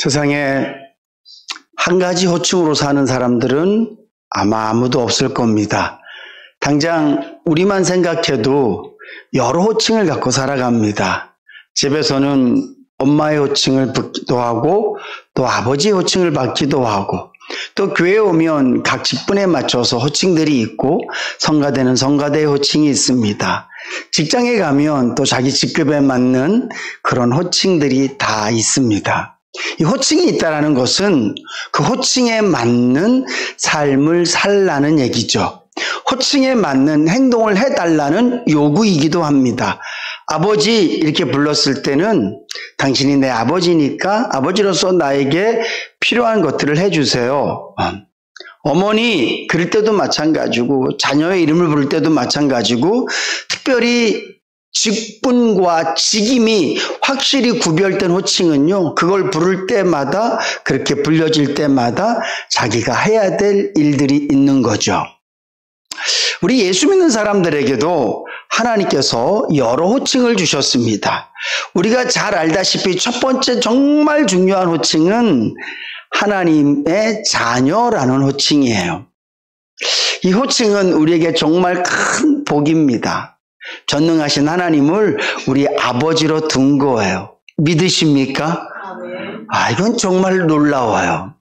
세상에 한 가지 호칭으로 사는 사람들은 아마 아무도 없을 겁니다. 당장 우리만 생각해도 여러 호칭을 갖고 살아갑니다. 집에서는 엄마의 호칭을 받기도 하고 또 아버지의 호칭을 받기도 하고 또 교회에 오면 각 직분에 맞춰서 호칭들이 있고 성가대는 성가대의 호칭이 있습니다. 직장에 가면 또 자기 직급에 맞는 그런 호칭들이 다 있습니다. 이 호칭이 있다는 것은 그 호칭에 맞는 삶을 살라는 얘기죠. 호칭에 맞는 행동을 해달라는 요구이기도 합니다. 아버지 이렇게 불렀을 때는 당신이 내 아버지니까 아버지로서 나에게 필요한 것들을 해주세요. 어머니 그럴 때도 마찬가지고 자녀의 이름을 부를 때도 마찬가지고 특별히 직분과 직임이 확실히 구별된 호칭은요, 그걸 부를 때마다 그렇게 불려질 때마다 자기가 해야 될 일들이 있는 거죠. 우리 예수 믿는 사람들에게도 하나님께서 여러 호칭을 주셨습니다. 우리가 잘 알다시피 첫 번째 정말 중요한 호칭은 하나님의 자녀라는 호칭이에요. 이 호칭은 우리에게 정말 큰 복입니다. 전능하신 하나님을 우리 아버지로 둔 거예요. 믿으십니까? 이건 정말 놀라워요.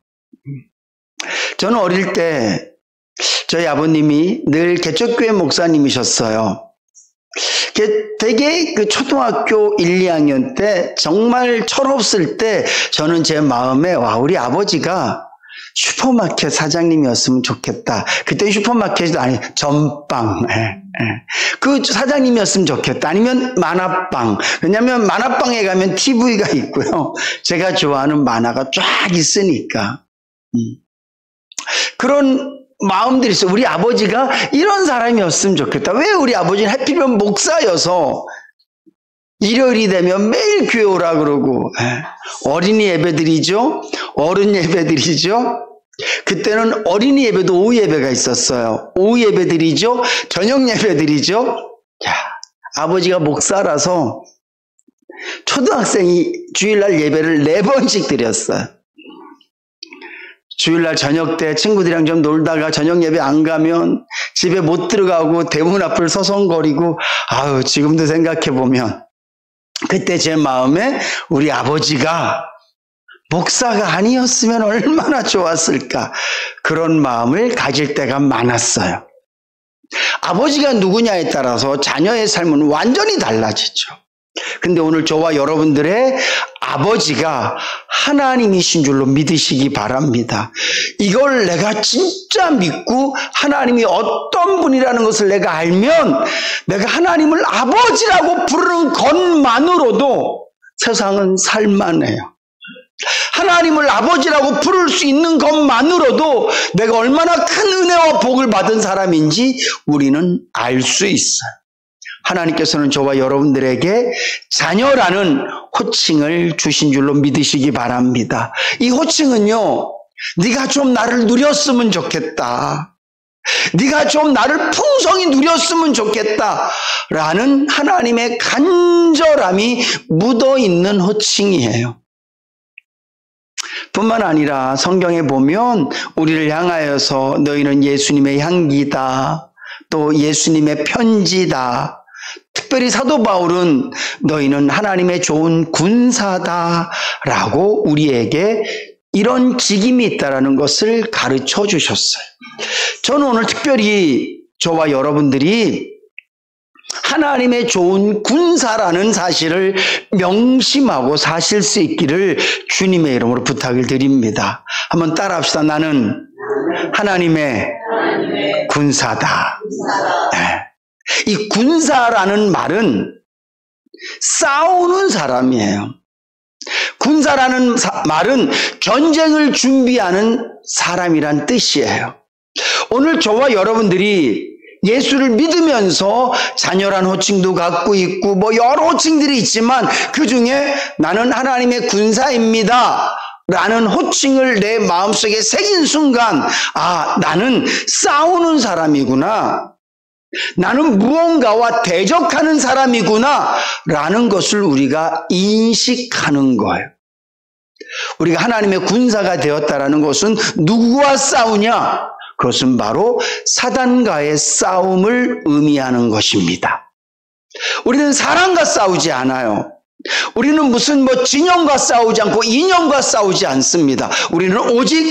저는 어릴 때 저희 아버님이 늘 개척교회 목사님이셨어요. 되게 그 초등학교 1, 2학년 때 정말 철없을 때 저는 제 마음에 우리 아버지가 슈퍼마켓 사장님이었으면 좋겠다. 그때 슈퍼마켓이 아니 전빵. 그 사장님이었으면 좋겠다. 아니면 만화방. 왜냐하면 만화방에 가면 TV가 있고요. 제가 좋아하는 만화가 쫙 있으니까. 그런 마음들이 있어요. 우리 아버지가 이런 사람이었으면 좋겠다. 왜 우리 아버지는 하필이면 목사여서 일요일이 되면 매일 교회 오라 그러고 어린이 예배드리죠. 어른 예배드리죠. 그때는 어린이 예배도 오후 예배가 있었어요. 오후 예배드리죠. 저녁 예배드리죠. 아버지가 목사라서 초등학생이 주일날 예배를 4번씩 드렸어요. 주일날 저녁 때 친구들이랑 좀 놀다가 저녁 예배 안 가면 집에 못 들어가고 대문 앞을 서성거리고 지금도 생각해보면 그때 제 마음에 우리 아버지가 목사가 아니었으면 얼마나 좋았을까 그런 마음을 가질 때가 많았어요. 아버지가 누구냐에 따라서 자녀의 삶은 완전히 달라지죠. 근데 오늘 저와 여러분들의 아버지가 하나님이신 줄로 믿으시기 바랍니다. 이걸 내가 진짜 믿고 하나님이 어떤 분이라는 것을 내가 알면 내가 하나님을 아버지라고 부르는 것만으로도 세상은 살만해요. 하나님을 아버지라고 부를 수 있는 것만으로도 내가 얼마나 큰 은혜와 복을 받은 사람인지 우리는 알 수 있어요. 하나님께서는 저와 여러분들에게 자녀라는 호칭을 주신 줄로 믿으시기 바랍니다. 이 호칭은요, 네가 좀 나를 누렸으면 좋겠다. 네가 좀 나를 풍성히 누렸으면 좋겠다. 라는 하나님의 간절함이 묻어있는 호칭이에요. 뿐만 아니라 성경에 보면 우리를 향하여서 너희는 예수님의 향기다. 또 예수님의 편지다. 특별히 사도 바울은 너희는 하나님의 좋은 군사다라고 우리에게 이런 직임이 있다는 것을 가르쳐 주셨어요. 저는 오늘 특별히 저와 여러분들이 하나님의 좋은 군사라는 사실을 명심하고 사실 수 있기를 주님의 이름으로 부탁을 드립니다. 한번 따라합시다. 나는 하나님의 군사다. 이 군사라는 말은 싸우는 사람이에요. 군사라는 말은 전쟁을 준비하는 사람이란 뜻이에요. 오늘 저와 여러분들이 예수를 믿으면서 자녀란 호칭도 갖고 있고 여러 호칭들이 있지만 그 중에 나는 하나님의 군사입니다 라는 호칭을 내 마음속에 새긴 순간 나는 싸우는 사람이구나. 나는 무언가와 대적하는 사람이구나 라는 것을 우리가 인식하는 거예요. 우리가 하나님의 군사가 되었다라는 것은 누구와 싸우냐? 그것은 바로 사단과의 싸움을 의미하는 것입니다. 우리는 사람과 싸우지 않아요. 우리는 무슨 진영과 싸우지 않고 인형과 싸우지 않습니다. 우리는 오직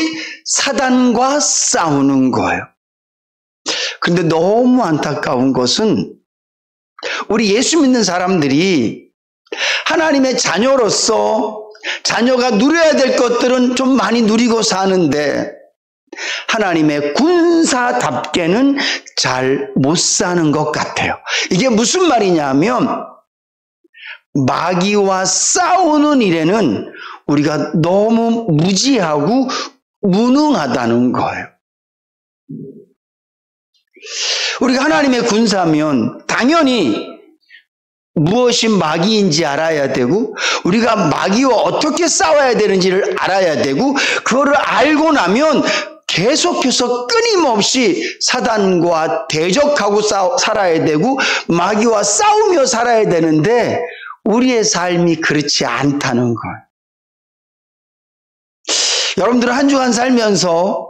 사단과 싸우는 거예요. 그런데 너무 안타까운 것은 우리 예수 믿는 사람들이 하나님의 자녀로서 자녀가 누려야 될 것들은 좀 많이 누리고 사는데 하나님의 군사답게는 잘 못 사는 것 같아요. 이게 무슨 말이냐면 마귀와 싸우는 일에는 우리가 너무 무지하고 무능하다는 거예요. 우리가 하나님의 군사면 당연히 무엇이 마귀인지 알아야 되고 우리가 마귀와 어떻게 싸워야 되는지를 알아야 되고 그거를 알고 나면 계속해서 끊임없이 사단과 대적하고 살아야 되고 마귀와 싸우며 살아야 되는데 우리의 삶이 그렇지 않다는 걸. 여러분들은 한 주간 살면서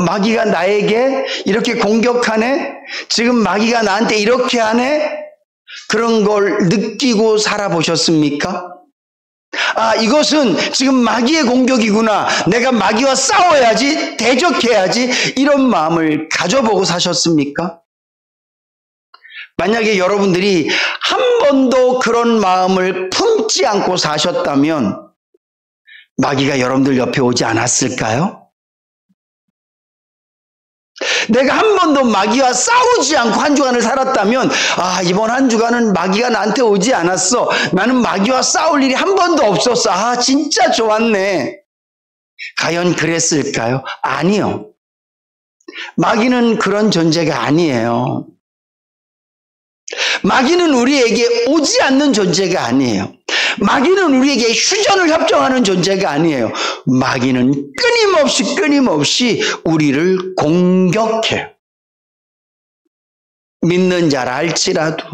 마귀가 나에게 이렇게 공격하네? 지금 마귀가 나한테 이렇게 하네? 그런 걸 느끼고 살아보셨습니까? 아, 이것은 지금 마귀의 공격이구나. 내가 마귀와 싸워야지, 대적해야지. 이런 마음을 가져보고 사셨습니까? 만약에 여러분들이 한 번도 그런 마음을 품지 않고 사셨다면 마귀가 여러분들 옆에 오지 않았을까요? 내가 한 번도 마귀와 싸우지 않고 한 주간을 살았다면 아, 이번 한 주간은 마귀가 나한테 오지 않았어. 나는 마귀와 싸울 일이 한 번도 없었어. 아, 진짜 좋았네. 과연 그랬을까요? 아니요. 마귀는 그런 존재가 아니에요. 마귀는 우리에게 오지 않는 존재가 아니에요. 마귀는 우리에게 휴전을 협정하는 존재가 아니에요. 마귀는 끊임없이 우리를 공격해요. 믿는 자라 할지라도,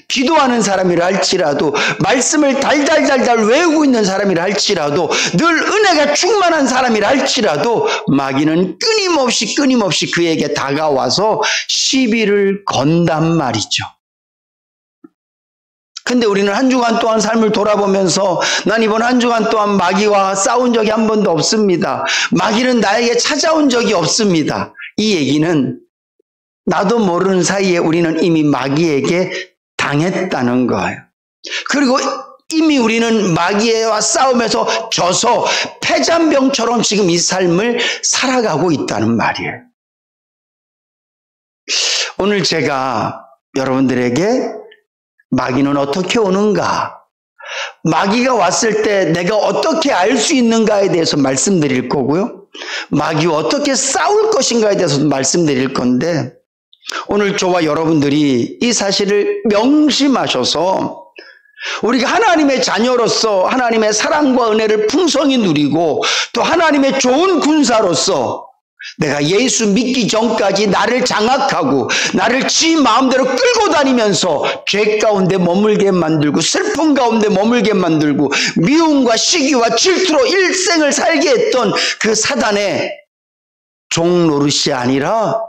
기도하는 사람이라 할지라도, 말씀을 달달달달 외우고 있는 사람이라 할지라도, 늘 은혜가 충만한 사람이라 할지라도 마귀는 끊임없이 그에게 다가와서 시비를 건단 말이죠. 근데 우리는 한 주간 동안 삶을 돌아보면서 난 이번 한 주간 동안 마귀와 싸운 적이 한 번도 없습니다. 마귀는 나에게 찾아온 적이 없습니다. 이 얘기는 나도 모르는 사이에 우리는 이미 마귀에게 당했다는 거예요. 그리고 이미 우리는 마귀와 싸움에서 져서 패잔병처럼 지금 이 삶을 살아가고 있다는 말이에요. 오늘 제가 여러분들에게 마귀는 어떻게 오는가? 마귀가 왔을 때 내가 어떻게 알 수 있는가에 대해서 말씀드릴 거고요. 마귀와 어떻게 싸울 것인가에 대해서도 말씀드릴 건데 오늘 저와 여러분들이 이 사실을 명심하셔서 우리가 하나님의 자녀로서 하나님의 사랑과 은혜를 풍성히 누리고 또 하나님의 좋은 군사로서 내가 예수 믿기 전까지 나를 장악하고 나를 지 마음대로 끌고 다니면서 죄 가운데 머물게 만들고 슬픔 가운데 머물게 만들고 미움과 시기와 질투로 일생을 살게 했던 그 사단의 종 노릇이 아니라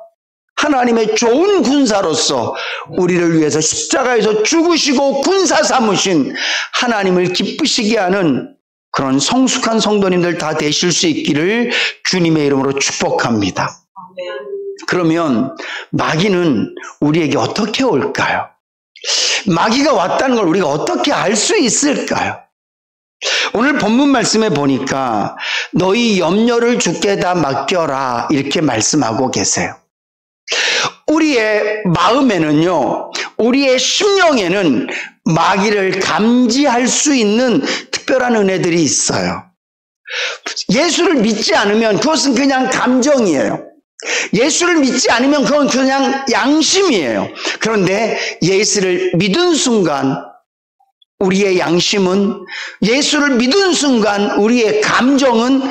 하나님의 좋은 군사로서 우리를 위해서 십자가에서 죽으시고 군사 삼으신 하나님을 기쁘시게 하는 그런 성숙한 성도님들 다 되실 수 있기를 주님의 이름으로 축복합니다. 그러면 마귀는 우리에게 어떻게 올까요? 마귀가 왔다는 걸 우리가 어떻게 알 수 있을까요? 오늘 본문 말씀에 보니까 너희 염려를 주께 다 맡겨라 이렇게 말씀하고 계세요. 우리의 마음에는요, 우리의 심령에는 마귀를 감지할 수 있는 특별한 은혜들이 있어요. 예수를 믿지 않으면 그것은 그냥 감정이에요. 예수를 믿지 않으면 그건 그냥 양심이에요. 그런데 예수를 믿은 순간 우리의 양심은, 예수를 믿은 순간 우리의 감정은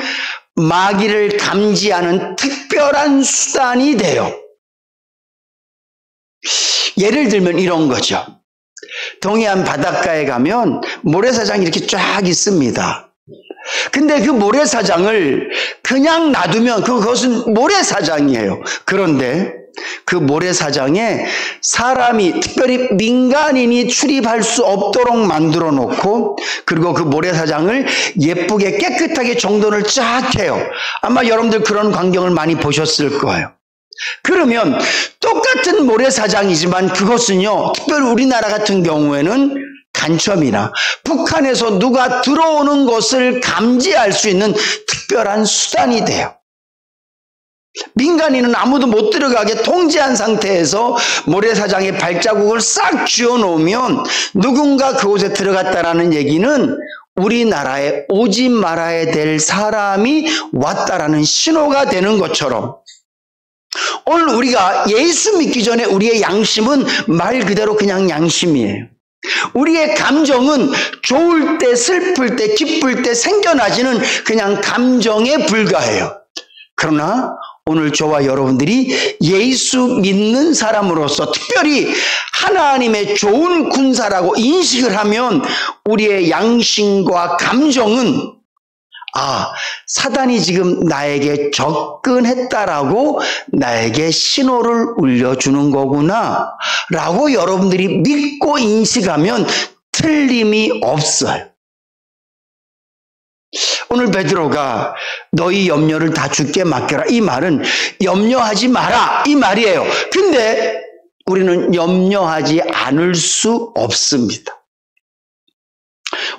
마귀를 감지하는 특별한 수단이 돼요. 예를 들면 이런 거죠. 동해안 바닷가에 가면 모래사장이 이렇게 쫙 있습니다. 근데 그 모래사장을 그냥 놔두면 그것은 모래사장이에요. 그런데 그 모래사장에 사람이, 특별히 민간인이 출입할 수 없도록 만들어 놓고, 그리고 그 모래사장을 예쁘게 깨끗하게 정돈을 쫙 해요. 아마 여러분들 그런 광경을 많이 보셨을 거예요. 그러면 똑같은 모래사장이지만 그것은요, 특별히 우리나라 같은 경우에는 간첩이나 북한에서 누가 들어오는 것을 감지할 수 있는 특별한 수단이 돼요. 민간인은 아무도 못 들어가게 통제한 상태에서 모래사장에 발자국을 싹 쥐어놓으면 누군가 그곳에 들어갔다라는 얘기는 우리나라에 오지 말아야 될 사람이 왔다라는 신호가 되는 것처럼, 오늘 우리가 예수 믿기 전에 우리의 양심은 말 그대로 그냥 양심이에요. 우리의 감정은 좋을 때, 슬플 때, 기쁠 때 생겨나지는 그냥 감정에 불과해요. 그러나 오늘 저와 여러분들이 예수 믿는 사람으로서, 특별히 하나님의 좋은 군사라고 인식을 하면 우리의 양심과 감정은, 사단이 지금 나에게 접근했다라고 나에게 신호를 울려주는 거구나 라고 여러분들이 믿고 인식하면 틀림이 없어요. 오늘 베드로가 너희 염려를 다 주께 맡겨라, 이 말은 염려하지 마라 이 말이에요. 근데 우리는 염려하지 않을 수 없습니다.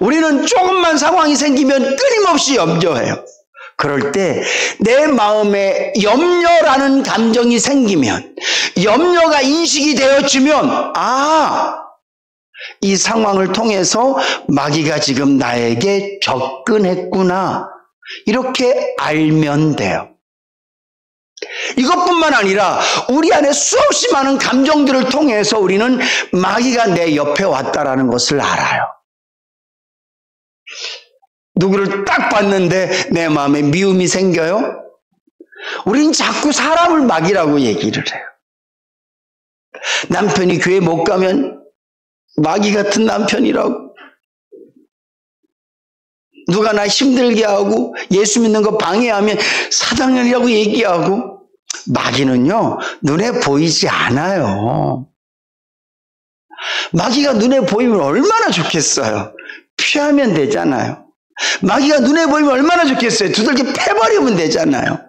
우리는 조금만 상황이 생기면 끊임없이 염려해요. 그럴 때 내 마음에 염려라는 감정이 생기면, 염려가 인식이 되어지면, 이 상황을 통해서 마귀가 지금 나에게 접근했구나, 이렇게 알면 돼요. 이것뿐만 아니라 우리 안에 수없이 많은 감정들을 통해서 우리는 마귀가 내 옆에 왔다라는 것을 알아요. 누구를 딱 봤는데 내 마음에 미움이 생겨요? 우리는 자꾸 사람을 마귀라고 얘기를 해요. 남편이 교회 못 가면 마귀 같은 남편이라고, 누가 나 힘들게 하고 예수 믿는 거 방해하면 사단이라고 얘기하고, 마귀는요 눈에 보이지 않아요. 마귀가 눈에 보이면 얼마나 좋겠어요. 피하면 되잖아요. 마귀가 눈에 보이면 얼마나 좋겠어요. 두들겨 패버리면 되잖아요.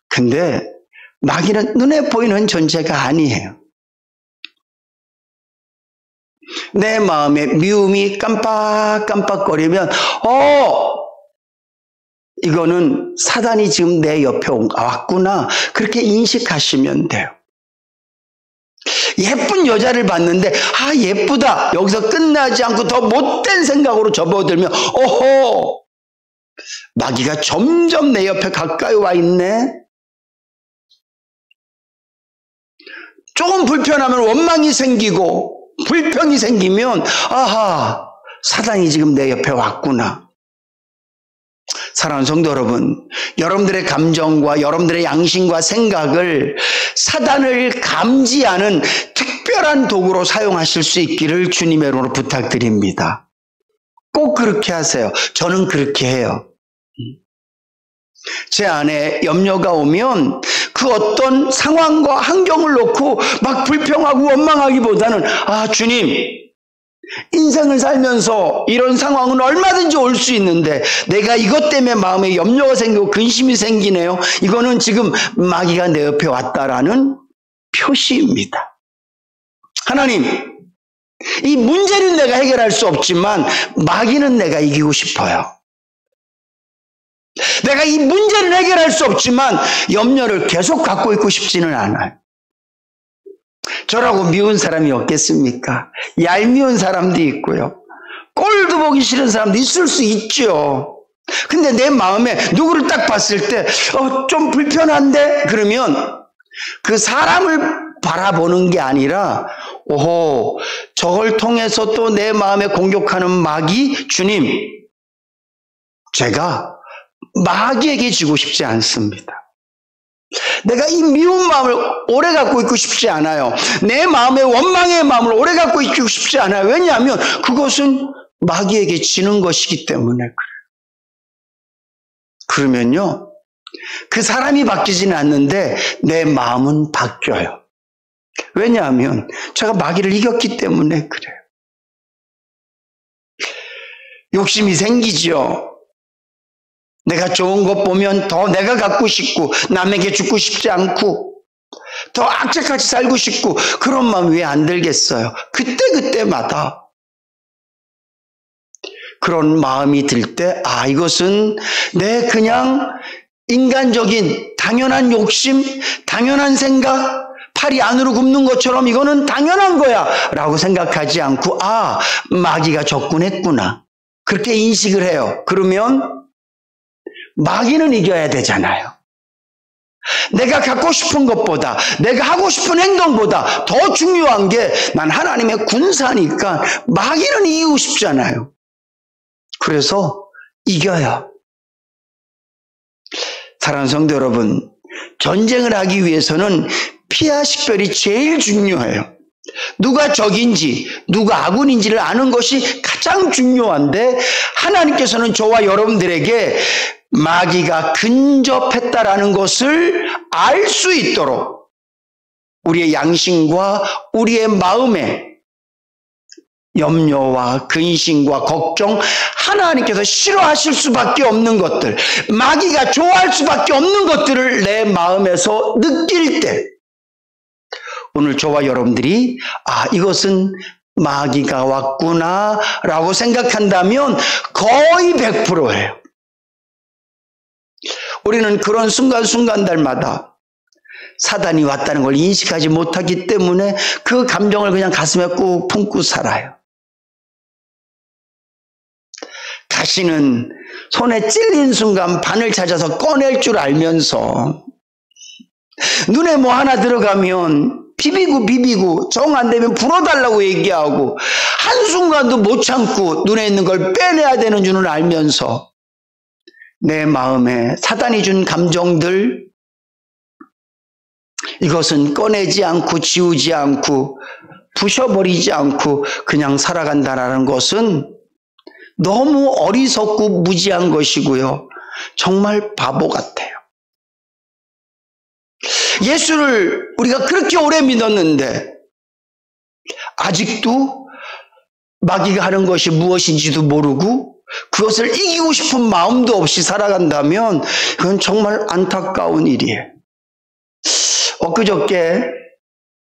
근데 마귀는 눈에 보이는 존재가 아니에요. 내 마음에 미움이 깜빡깜빡거리면 이거는 사단이 지금 내 옆에 왔구나, 그렇게 인식하시면 돼요. 예쁜 여자를 봤는데 예쁘다, 여기서 끝나지 않고 더 못된 생각으로 접어들면 마귀가 점점 내 옆에 가까이 와 있네. 조금 불편하면 원망이 생기고 불평이 생기면 사단이 지금 내 옆에 왔구나. 사랑하는 성도 여러분, 여러분들의 감정과 여러분들의 양심과 생각을 사단을 감지하는 특별한 도구로 사용하실 수 있기를 주님의 이름으로 부탁드립니다. 꼭 그렇게 하세요. 저는 그렇게 해요. 제 안에 염려가 오면 그 어떤 상황과 환경을 놓고 막 불평하고 원망하기보다는 주님, 인생을 살면서 이런 상황은 얼마든지 올 수 있는데 내가 이것 때문에 마음에 염려가 생기고 근심이 생기네요. 이거는 지금 마귀가 내 옆에 왔다라는 표시입니다. 하나님, 이 문제는 내가 해결할 수 없지만 마귀는 내가 이기고 싶어요. 내가 이 문제를 해결할 수 없지만 염려를 계속 갖고 있고 싶지는 않아요. 저라고 미운 사람이 없겠습니까? 얄미운 사람도 있고요. 꼴도 보기 싫은 사람도 있을 수 있죠. 근데 내 마음에 누구를 딱 봤을 때 좀 불편한데? 그러면 그 사람을 바라보는 게 아니라 저걸 통해서 또 내 마음에 공격하는 마귀, 주님, 제가 마귀에게 지고 싶지 않습니다. 내가 이 미운 마음을 오래 갖고 있고 싶지 않아요. 내 마음의 원망의 마음을 오래 갖고 있고 싶지 않아요. 왜냐하면 그것은 마귀에게 지는 것이기 때문에 그래요. 그러면요, 그 사람이 바뀌지는 않는데 내 마음은 바뀌어요. 왜냐하면 제가 마귀를 이겼기 때문에 그래요. 욕심이 생기죠. 내가 좋은 것 보면 더 내가 갖고 싶고 남에게 주고 싶지 않고 더 악착같이 살고 싶고 그런 마음 왜 안 들겠어요? 그때마다 그런 마음이 들 때 이것은 내 그냥 인간적인 당연한 욕심, 당연한 생각, 팔이 안으로 굽는 것처럼 이거는 당연한 거야 라고 생각하지 않고 마귀가 접근했구나 그렇게 인식을 해요. 그러면 마귀는 이겨야 되잖아요. 내가 갖고 싶은 것보다 내가 하고 싶은 행동보다 더 중요한 게 난 하나님의 군사니까 마귀는 이기고 싶잖아요. 그래서 이겨요. 사랑하는 성도 여러분, 전쟁을 하기 위해서는 피하 식별이 제일 중요해요. 누가 적인지 누가 아군인지를 아는 것이 가장 중요한데 하나님께서는 저와 여러분들에게 마귀가 근접했다라는 것을 알 수 있도록 우리의 양심과 우리의 마음에 염려와 근심과 걱정, 하나님께서 싫어하실 수밖에 없는 것들, 마귀가 좋아할 수밖에 없는 것들을 내 마음에서 느낄 때 오늘 저와 여러분들이 이것은 마귀가 왔구나 라고 생각한다면 거의 100%예요. 우리는 그런 순간순간들마다 사단이 왔다는 걸 인식하지 못하기 때문에 그 감정을 그냥 가슴에 꾹 품고 살아요. 가시는 손에 찔린 순간 바늘 찾아서 꺼낼 줄 알면서 눈에 뭐 하나 들어가면 비비고 정 안 되면 불어달라고 얘기하고 한순간도 못 참고 눈에 있는 걸 빼내야 되는 줄을 알면서 내 마음에 사단이 준 감정들 이것은 꺼내지 않고 지우지 않고 부셔버리지 않고 그냥 살아간다는 것은 너무 어리석고 무지한 것이고요. 정말 바보 같아요. 예수를 우리가 그렇게 오래 믿었는데 아직도 마귀가 하는 것이 무엇인지도 모르고 그것을 이기고 싶은 마음도 없이 살아간다면 그건 정말 안타까운 일이에요. 엊그저께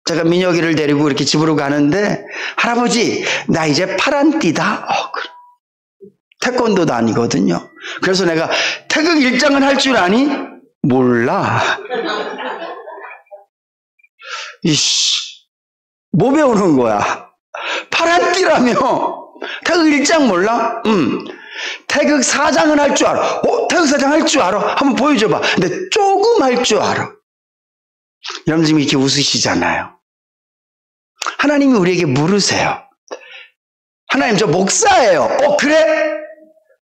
제가 민혁이를 데리고 이렇게 집으로 가는데 할아버지 나 이제 파란 띠다. 태권도도 아니거든요. 그래서 내가 태극 1장은 할 줄 아니? 몰라. 뭐 배우는 거야? 파란 띠라며 태극 1장 몰라? 태극 4장은 할 줄 알아. 태극 4장 할 줄 알아? 한번 보여줘봐. 근데 조금 할 줄 알아. 여러분 지금 이렇게 웃으시잖아요. 하나님이 우리에게 물으세요. 하나님 저 목사예요. 그래?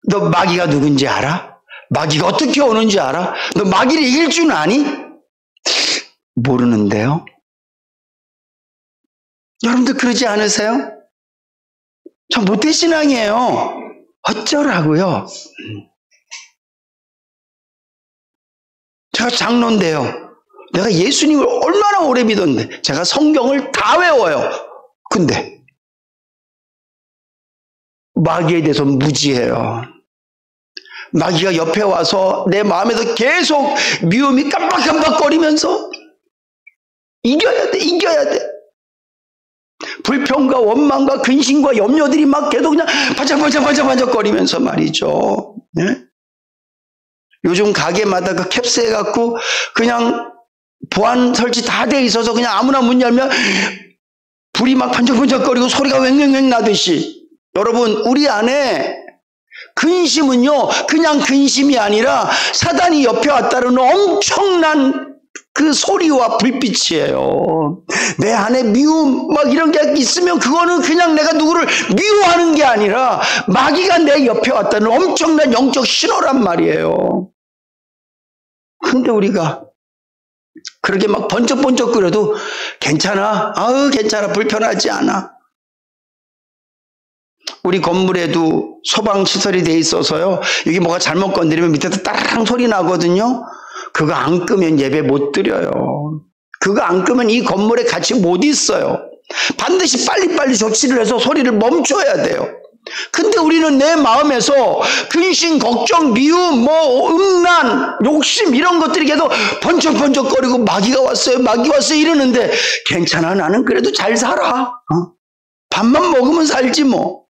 너 마귀가 누군지 알아? 마귀가 어떻게 오는지 알아? 너 마귀를 이길 줄 아니? 모르는데요. 여러분들 그러지 않으세요? 저 모태신앙이에요. 어쩌라고요? 제가 장로인데요. 내가 예수님을 얼마나 오래 믿었는데 제가 성경을 다 외워요. 근데 마귀에 대해서 무지해요. 마귀가 옆에 와서 내 마음에서 계속 미움이 깜빡깜빡거리면서 이겨야 돼. 불평과 원망과 근심과 염려들이 막 계속 그냥 반짝거리면서 말이죠. 네? 요즘 가게마다 그 캡스 해갖고 그냥 보안 설치 다 돼 있어서 그냥 아무나 문 열면 불이 막 반짝반짝거리고 소리가 왱왱왱 나듯이 여러분 우리 안에 근심은요 그냥 근심이 아니라 사단이 옆에 왔다는 엄청난 그 소리와 불빛이에요. 내 안에 미움 막 이런 게 있으면 그거는 그냥 내가 누구를 미워하는 게 아니라 마귀가 내 옆에 왔다는 엄청난 영적 신호란 말이에요. 근데 우리가 그렇게 막 번쩍번쩍거려도 괜찮아. 괜찮아. 불편하지 않아. 우리 건물에도 소방시설이 돼 있어서요. 여기 뭐가 잘못 건드리면 밑에서 따라랑 소리 나거든요. 그거 안 끄면 예배 못 드려요. 그거 안 끄면 이 건물에 같이 못 있어요. 반드시 빨리빨리 조치를 해서 소리를 멈춰야 돼요. 근데 우리는 내 마음에서 근심, 걱정, 미움, 음란, 욕심 이런 것들이 계속 번쩍번쩍거리고 마귀가 왔어요, 이러는데 괜찮아, 나는 그래도 잘 살아. 밥만 먹으면 살지 뭐.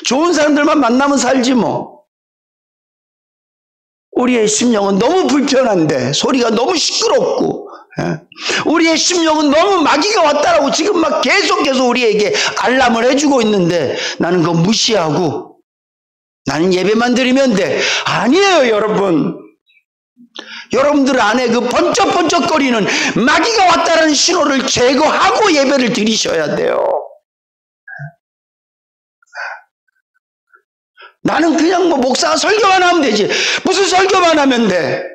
좋은 사람들만 만나면 살지 뭐. 우리의 심령은 너무 불편한데, 소리가 너무 시끄럽고, 우리의 심령은 너무 마귀가 왔다라고 지금 막 계속해서 우리에게 알람을 해주고 있는데 나는 그거 무시하고 나는 예배만 드리면 돼. 아니에요, 여러분. 여러분들 안에 그 번쩍번쩍거리는 마귀가 왔다라는 신호를 제거하고 예배를 드리셔야 돼요. 나는 그냥 목사가 설교만 하면 되지. 무슨 설교만 하면 돼?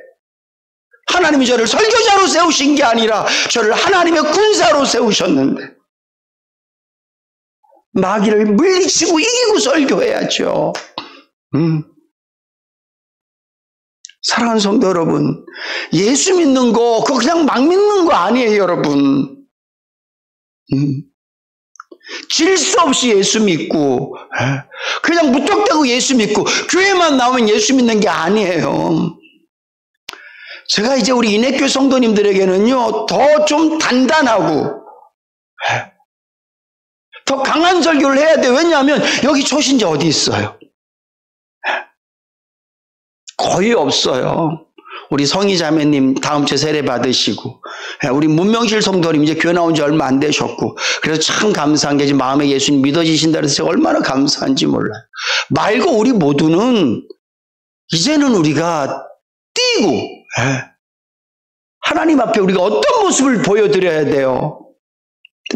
하나님이 저를 설교자로 세우신 게 아니라 저를 하나님의 군사로 세우셨는데 마귀를 물리치고 이기고 설교해야죠. 사랑하는 성도 여러분, 예수 믿는 거 그거 그냥 막 믿는 거 아니에요, 여러분. 질서 없이 예수 믿고 그냥 무턱대고 예수 믿고 교회만 나오면 예수 믿는 게 아니에요. 제가 이제 우리 인해교회 성도님들에게는요, 더 좀 단단하고, 더 강한 설교를 해야 돼요. 왜냐하면 여기 초신자 어디 있어요? 거의 없어요. 우리 성희자매님 다음 주에 세례 받으시고, 우리 문명실 성도님 이제 교회 나온 지 얼마 안 되셨고, 그래서 참 감사한 게 마음에 예수님 믿어지신다 그래서 제가 얼마나 감사한지 몰라요. 말고 우리 모두는 이제는 우리가 뛰고, 하나님 앞에 우리가 어떤 모습을 보여드려야 돼요?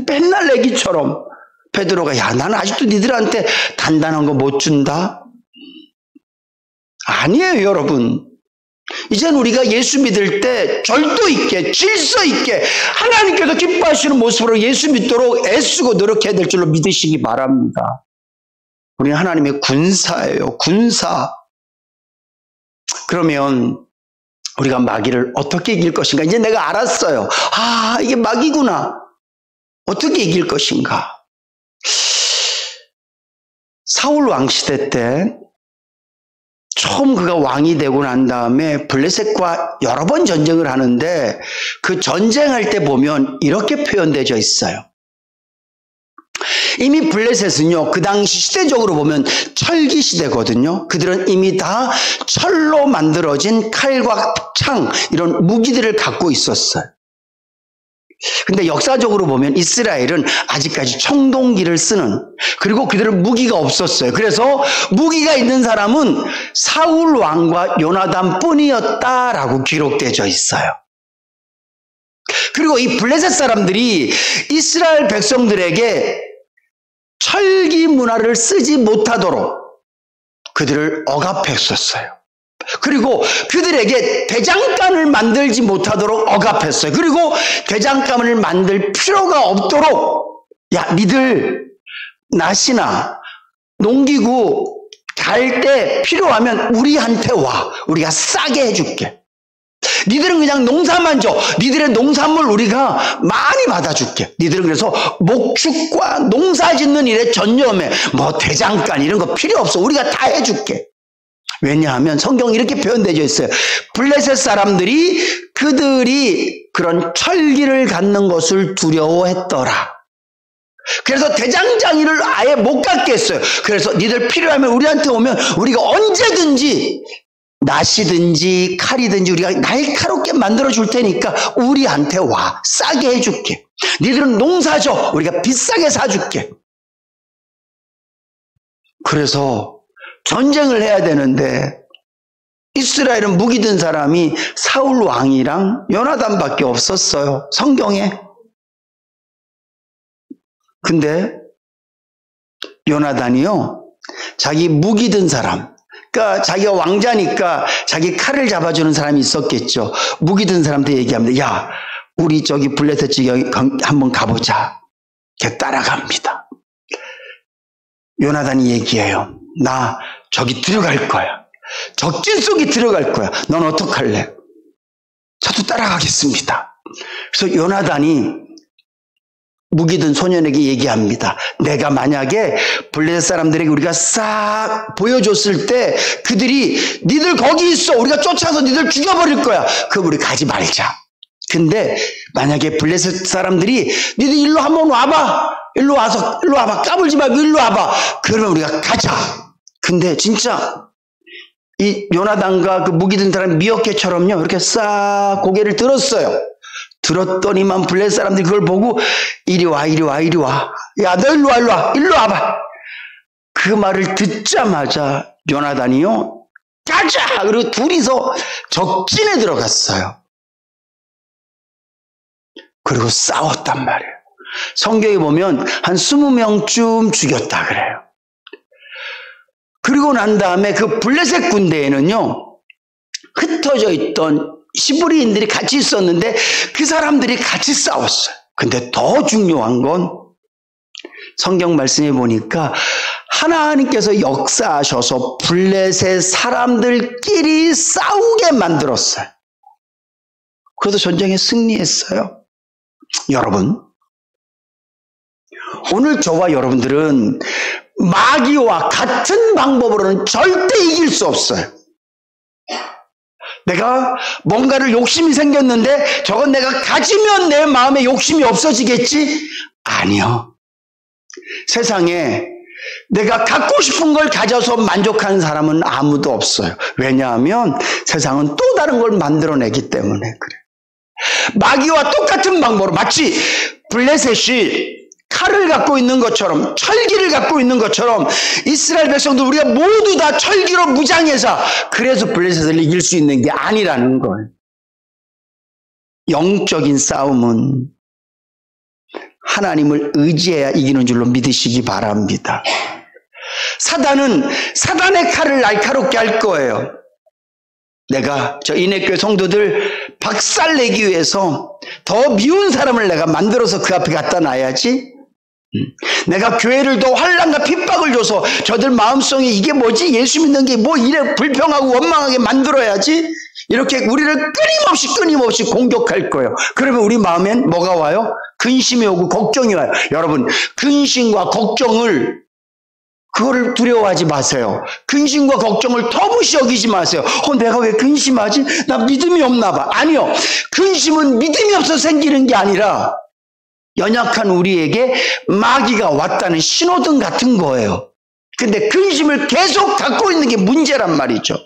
맨날 애기처럼 베드로가 야, 나는 아직도 니들한테 단단한 거 못 준다? 아니에요, 여러분. 이젠 우리가 예수 믿을 때 절도 있게, 질서 있게 하나님께서 기뻐하시는 모습으로 예수 믿도록 애쓰고 노력해야 될 줄로 믿으시기 바랍니다. 우리는 하나님의 군사예요, 군사. 그러면 우리가 마귀를 어떻게 이길 것인가? 이제 내가 알았어요. 아, 이게 마귀구나. 어떻게 이길 것인가? 사울 왕시대 때 처음 그가 왕이 되고 난 다음에 블레셋과 여러 번 전쟁을 하는데 그 전쟁할 때 보면 이렇게 표현되어 있어요. 이미 블레셋은요, 그 당시 시대적으로 보면 철기 시대거든요. 그들은 이미 다 철로 만들어진 칼과 창, 이런 무기들을 갖고 있었어요. 근데 역사적으로 보면 이스라엘은 아직까지 청동기를 쓰는, 그리고 그들은 무기가 없었어요. 그래서 무기가 있는 사람은 사울 왕과 요나단 뿐이었다라고 기록되어 있어요. 그리고 이 블레셋 사람들이 이스라엘 백성들에게 철기 문화를 쓰지 못하도록 그들을 억압했었어요. 그리고 그들에게 대장간을 만들지 못하도록 억압했어요. 그리고 대장간을 만들 필요가 없도록, 야, 니들 낫이나 농기구 갈 때 필요하면 우리한테 와. 우리가 싸게 해줄게. 니들은 그냥 농사만 줘. 니들의 농산물 우리가 많이 받아줄게. 니들은 그래서 목축과 농사 짓는 일에 전념해. 뭐 대장간 이런 거 필요 없어. 우리가 다 해줄게. 왜냐하면 성경이 이렇게 표현되어 있어요. 블레셋 사람들이 그들이 그런 철기를 갖는 것을 두려워했더라. 그래서 대장장이를 아예 못 갖게 했어요. 그래서 니들 필요하면 우리한테 오면 우리가 언제든지 낫이든지 칼이든지 우리가 날카롭게 만들어 줄 테니까 우리한테 와. 싸게 해줄게. 니들은 농사 줘. 우리가 비싸게 사줄게. 그래서 전쟁을 해야 되는데 이스라엘은 무기 든 사람이 사울 왕이랑 요나단밖에 없었어요, 성경에. 근데 요나단이요, 자기 무기 든 사람, 그러니까 자기가 왕자니까 자기 칼을 잡아주는 사람이 있었겠죠. 무기 든 사람한테 얘기합니다. 야, 우리 저기 블레셋 지역 한번 가보자. 걔 따라갑니다. 요나단이 얘기해요. 나 저기 들어갈 거야. 적진 속에 들어갈 거야. 넌 어떡할래? 저도 따라가겠습니다. 그래서 요나단이 무기 든 소년에게 얘기합니다. 내가 만약에 블레셋 사람들에게 우리가 싹 보여줬을 때 그들이 니들 거기 있어. 우리가 쫓아서 니들 죽여버릴 거야. 그럼 우리 가지 말자. 근데 만약에 블레셋 사람들이 니들 일로 한번 와봐. 일로 와봐. 까불지 말고 일로 와봐. 그러면 우리가 가자. 근데 진짜 이 요나단과 그 무기 든 사람 미어캣처럼요. 이렇게 싹 고개를 들었어요. 들었더니만 블레셋 사람들이 그걸 보고 이리 와. 야, 너 일로 와봐. 그 말을 듣자마자 요나단이요. 가자! 그리고 둘이서 적진에 들어갔어요. 그리고 싸웠단 말이에요. 성경에 보면 한 20명쯤 죽였다 그래요. 그리고 난 다음에 그 블레셋 군대에는요. 흩어져 있던 히브리인들이 같이 있었는데 그 사람들이 같이 싸웠어요. 근데 더 중요한 건 성경 말씀에 보니까 하나님께서 역사하셔서 블레셋 사람들끼리 싸우게 만들었어요. 그래서 전쟁에 승리했어요. 여러분, 오늘 저와 여러분들은 마귀와 같은 방법으로는 절대 이길 수 없어요. 내가 뭔가를 욕심이 생겼는데 저건 내가 가지면 내 마음에 욕심이 없어지겠지? 아니요. 세상에 내가 갖고 싶은 걸 가져서 만족하는 사람은 아무도 없어요. 왜냐하면 세상은 또 다른 걸 만들어내기 때문에 그래. 마귀와 똑같은 방법으로 마치 블레셋이 칼을 갖고 있는 것처럼 철기를 갖고 있는 것처럼 이스라엘 백성도 우리가 모두 다 철기로 무장해서 그래서 블레셋을 이길 수 있는 게 아니라는 거예요. 영적인 싸움은 하나님을 의지해야 이기는 줄로 믿으시기 바랍니다. 사단은 사단의 칼을 날카롭게 할 거예요. 내가 저 인해교회 성도들 박살내기 위해서 더 미운 사람을 내가 만들어서 그 앞에 갖다 놔야지. 내가 교회를 더 환난과 핍박을 줘서 저들 마음속에 이게 뭐지? 예수 믿는 게 뭐 이래 불평하고 원망하게 만들어야지. 이렇게 우리를 끊임없이 공격할 거예요. 그러면 우리 마음엔 뭐가 와요? 근심이 오고 걱정이 와요. 여러분, 근심과 걱정을 그거를 두려워하지 마세요. 근심과 걱정을 터무시 여기지 마세요. 내가 왜 근심하지? 나 믿음이 없나 봐. 아니요. 근심은 믿음이 없어서 생기는 게 아니라 연약한 우리에게 마귀가 왔다는 신호등 같은 거예요. 근데 근심을 계속 갖고 있는 게 문제란 말이죠.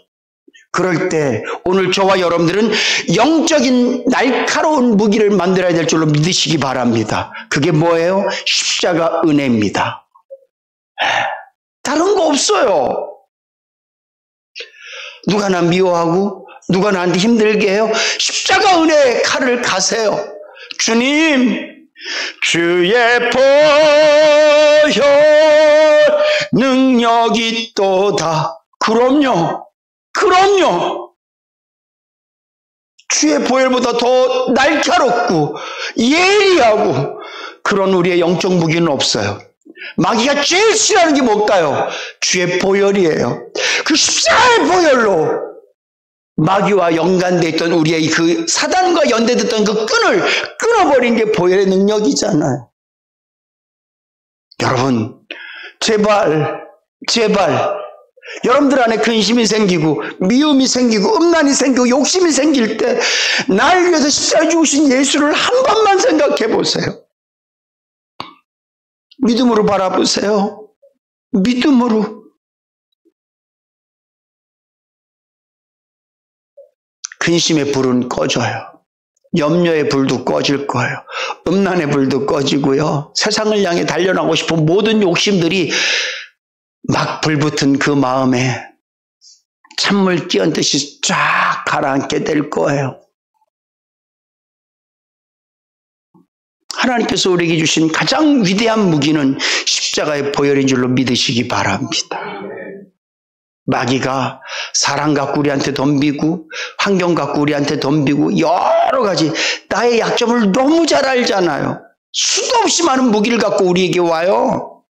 그럴 때 오늘 저와 여러분들은 영적인 날카로운 무기를 만들어야 될 줄로 믿으시기 바랍니다. 그게 뭐예요? 십자가 은혜입니다. 다른 거 없어요. 누가 나 미워하고 누가 나한테 힘들게 해요? 십자가 은혜의 칼을 가세요. 주님, 주의 보혈 능력이 또다. 그럼요. 주의 보혈보다 더 날카롭고 예리하고 그런 우리의 영적 무기는 없어요. 마귀가 제일 싫어하는 게 뭘까요? 주의 보혈이에요. 그 십자가의 보혈로 마귀와 연관되어 있던 우리의 그 사단과 연대됐던 그 끈을 끊어버린 게 보혈의 능력이잖아요. 여러분, 제발 여러분들 안에 근심이 생기고 미움이 생기고 음란이 생기고 욕심이 생길 때 날 위해서 십자가에 죽으신 예수를 한 번만 생각해 보세요. 믿음으로 바라보세요. 믿음으로. 근심의 불은 꺼져요. 염려의 불도 꺼질 거예요. 음란의 불도 꺼지고요. 세상을 향해 달려나고 싶은 모든 욕심들이 막 불붙은 그 마음에 찬물 끼얹듯이 쫙 가라앉게 될 거예요. 하나님께서 우리에게 주신 가장 위대한 무기는 십자가의 보혈인 줄로 믿으시기 바랍니다. 마귀가 사랑 갖고 우리한테 덤비고 환경 갖고 우리한테 덤비고 여러 가지 나의 약점을 너무 잘 알잖아요. 수도 없이 많은 무기를 갖고 우리에게 와요.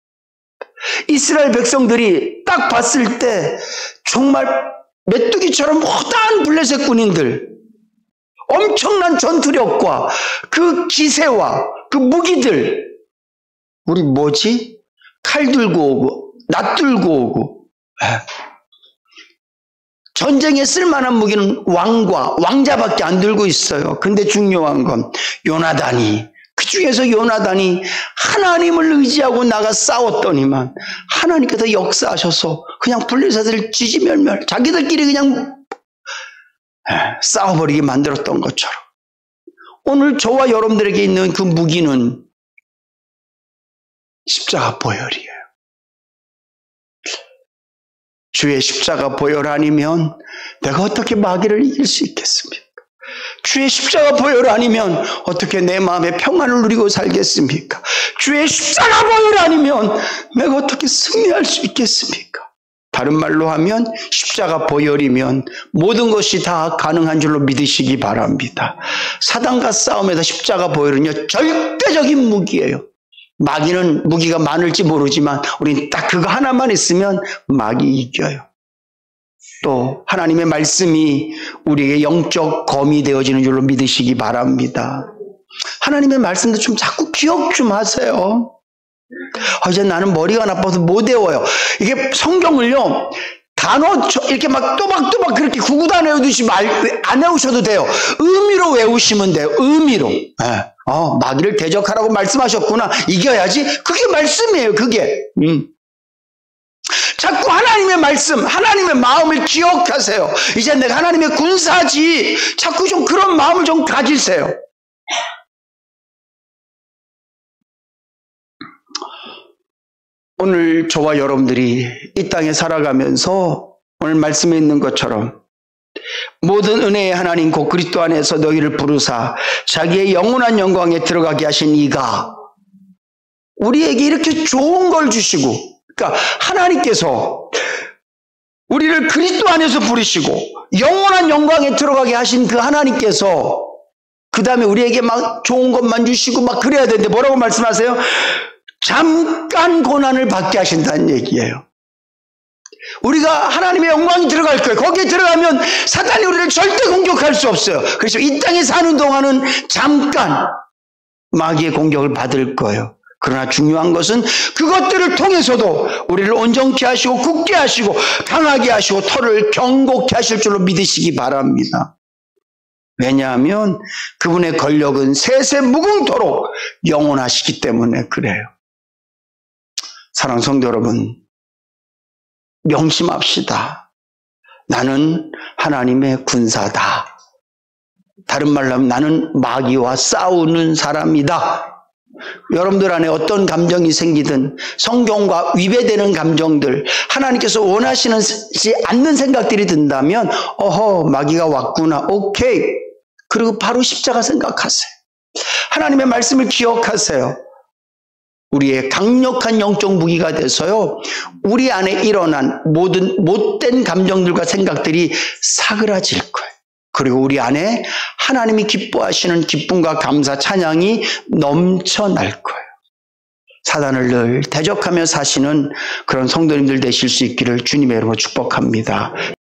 이스라엘 백성들이 딱 봤을 때 정말 메뚜기처럼 허다한 블레셋 군인들, 엄청난 전투력과 그 기세와 그 무기들, 우리 뭐지? 칼 들고 오고 낫 들고 오고, 전쟁에 쓸만한 무기는 왕자밖에 안 들고 있어요. 근데 중요한 건 요나단이, 그 중에서 요나단이 하나님을 의지하고 나가 싸웠더니만 하나님께서 역사하셔서 그냥 블레셋을 지지멸멸, 자기들끼리 그냥 싸워버리게 만들었던 것처럼, 오늘 저와 여러분들에게 있는 그 무기는 십자가 보혈이에요. 주의 십자가 보혈 아니면 내가 어떻게 마귀를 이길 수 있겠습니까? 주의 십자가 보혈 아니면 어떻게 내 마음에 평안을 누리고 살겠습니까? 주의 십자가 보혈 아니면 내가 어떻게 승리할 수 있겠습니까? 다른 말로 하면 십자가 보혈이면 모든 것이 다 가능한 줄로 믿으시기 바랍니다. 사단과 싸움에서 십자가 보혈은요, 절대적인 무기예요. 마귀는 무기가 많을지 모르지만 우리는 딱 그거 하나만 있으면 마귀 이겨요. 또 하나님의 말씀이 우리에게 영적 검이 되어지는 줄로 믿으시기 바랍니다. 하나님의 말씀도 좀 자꾸 기억 좀 하세요. 이제 나는 머리가 나빠서 못 외워요. 이게 성경을요, 단어 이렇게 막 또박또박 그렇게 구구단 외우듯이 안 외우셔도 돼요. 의미로 외우시면 돼요. 의미로. 마귀를 대적하라고 말씀하셨구나, 이겨야지. 그게 말씀이에요. 그게. 자꾸 하나님의 말씀, 하나님의 마음을 기억하세요. 이제 내가 하나님의 군사지. 자꾸 좀 그런 마음을 좀 가지세요. 오늘 저와 여러분들이 이 땅에 살아가면서 오늘 말씀에 있는 것처럼 모든 은혜의 하나님 곧 그리스도 안에서 너희를 부르사 자기의 영원한 영광에 들어가게 하신 이가 우리에게 이렇게 좋은 걸 주시고, 그러니까 하나님께서 우리를 그리스도 안에서 부르시고 영원한 영광에 들어가게 하신 그 하나님께서 그 다음에 우리에게 막 좋은 것만 주시고 막 그래야 되는데 뭐라고 말씀하세요? 잠깐 고난을 받게 하신다는 얘기예요. 우리가 하나님의 영광이 들어갈 거예요. 거기에 들어가면 사탄이 우리를 절대 공격할 수 없어요. 그래서 이 땅에 사는 동안은 잠깐 마귀의 공격을 받을 거예요. 그러나 중요한 것은 그것들을 통해서도 우리를 온전케 하시고 굳게 하시고 강하게 하시고 털을 견고케 하실 줄로 믿으시기 바랍니다. 왜냐하면 그분의 권력은 세세 무궁토록 영원하시기 때문에 그래요. 사랑하는 성도 여러분, 명심합시다. 나는 하나님의 군사다. 다른 말로 하면 나는 마귀와 싸우는 사람이다. 여러분들 안에 어떤 감정이 생기든 성경과 위배되는 감정들, 하나님께서 원하시지 않는 생각들이 든다면 마귀가 왔구나, 오케이. 그리고 바로 십자가 생각하세요. 하나님의 말씀을 기억하세요. 우리의 강력한 영적 무기가 돼서요, 우리 안에 일어난 모든 못된 감정들과 생각들이 사그라질 거예요. 그리고 우리 안에 하나님이 기뻐하시는 기쁨과 감사, 찬양이 넘쳐날 거예요. 사단을 늘 대적하며 사시는 그런 성도님들 되실 수 있기를 주님의 이름으로 축복합니다.